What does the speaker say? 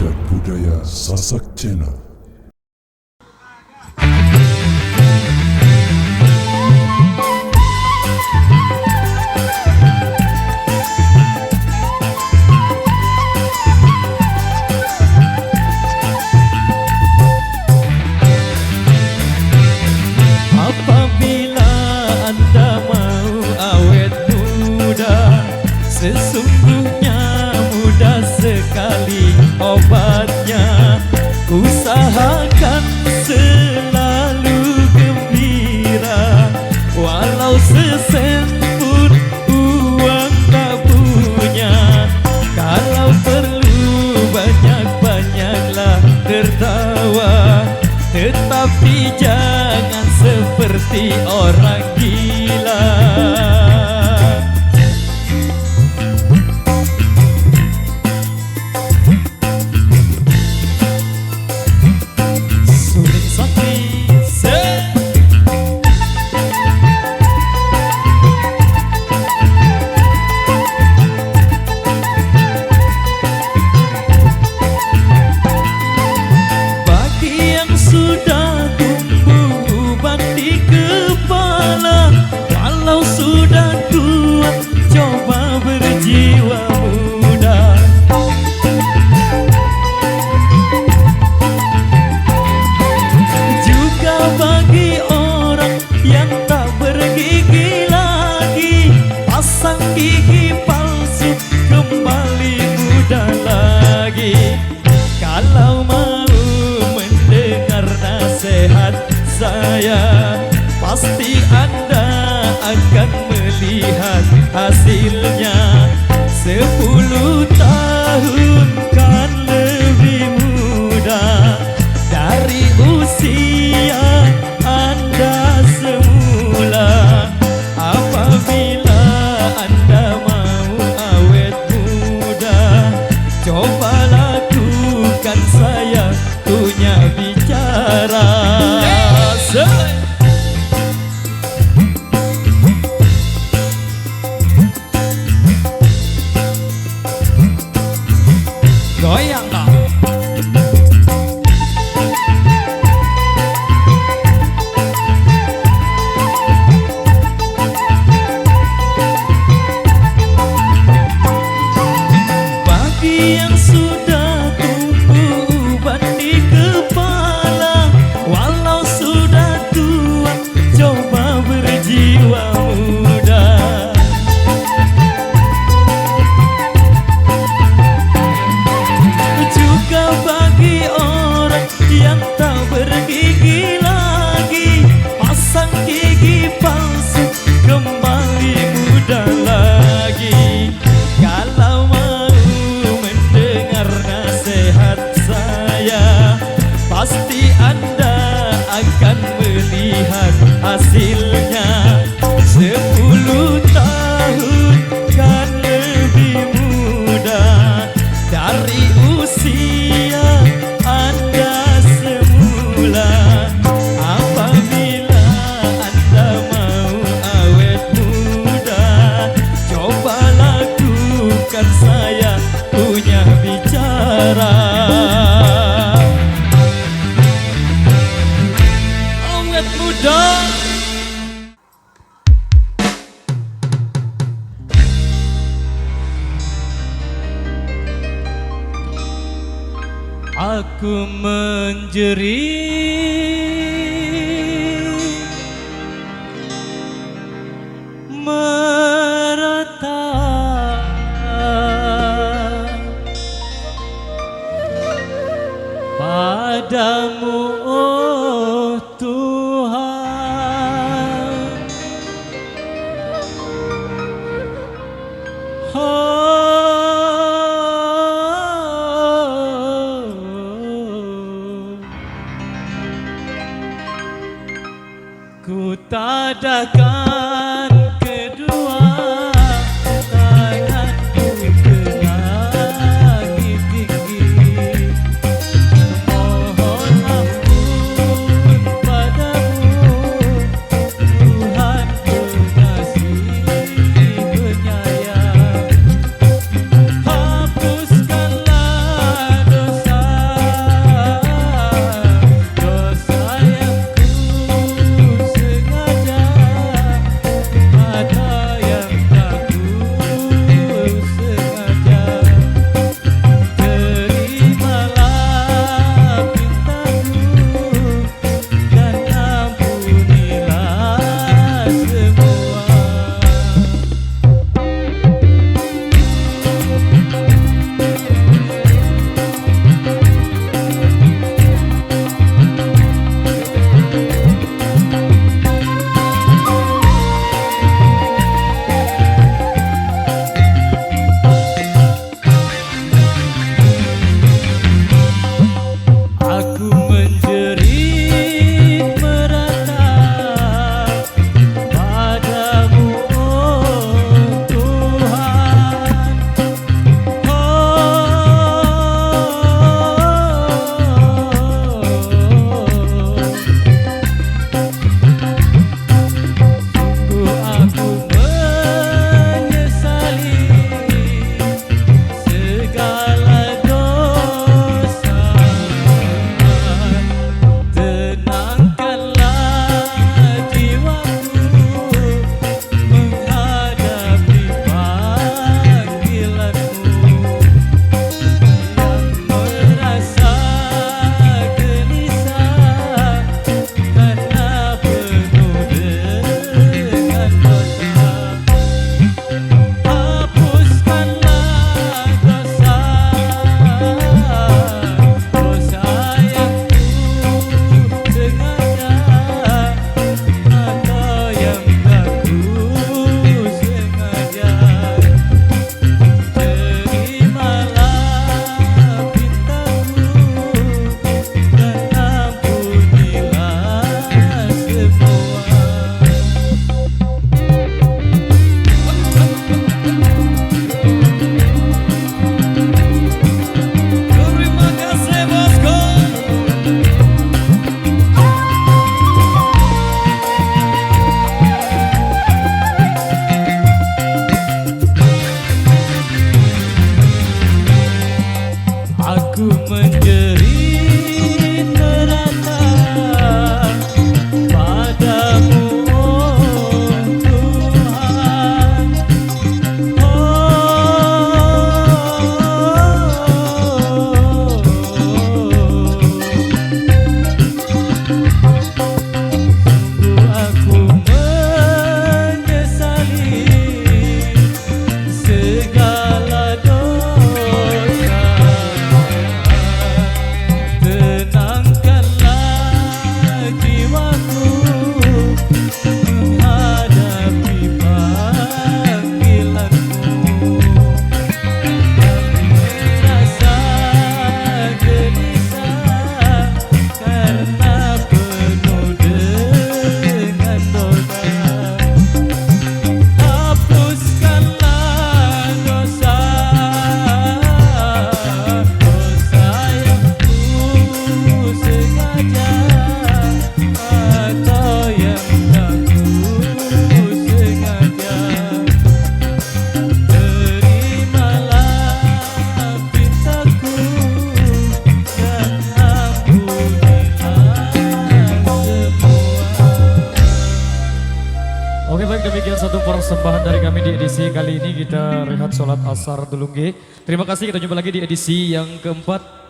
Adat Budaya Sasak Channel. Apabila Anda mau awet muda, sesungguhnya mudah sekali obatnya. Usahakan selalu gembira, walau sesen pun uang tak punya. Kalau perlu banyak-banyaklah tertawa, tetapi jangan seperti orang gila. Sulit sakti bagi yang sudah tumbuh uban di kepala, walau sudah tua coba berjiwa muda. Juga bagi orang yang tak bergigi lagi, pasang gigi palsu kembali muda lagi. Kalau mau mendengar nasihat saya, pasti Anda akan melihat hasilnya. 10 tahun kan lebih muda dari usia Anda semula. Apabila Anda mau awet muda, coba lakukan saya punya bicara. Goyang tak? Bagi yang sudah tumbuh uban di kepala, walau sudah tua coba berjiwa muda. Juga bagi orang yang tak bergigi lagi, pasang gigi palsu kembali muda lagi. Kalau mau mendengar nasihat saya, pasti Anda akan melihat hasilnya. 10 tahun kan lebih muda dari usia Anda semula. Apabila Anda mau awet muda, coba lakukan saya punya bicara. Awet muda. Aku menjerit meratap padamu, oh Tuhan. Ku tadahkan kedua tanganku ke langit tinggi, mohon ampun padamu Tuhan pengasih penyayang. Hapuskanlah dosa Aku menjerit merana padamu, oh Tuhan. Aku menyesali segala dosa. Tenangkanlah jiwaku menghadapi panggilanmu. Rasa gelisah karena penuh dengan dosa. Hapuskanlah dosa yang ku sengaja atau yang tak ku sengaja. Terimalah pintaku dan ampunilah semua. Oke, baik, demikian satu persembahan dari kami di edisi kali ini. Kita rehat sholat asar dulu nggih. Terima kasih, kita jumpa lagi di edisi yang keempat.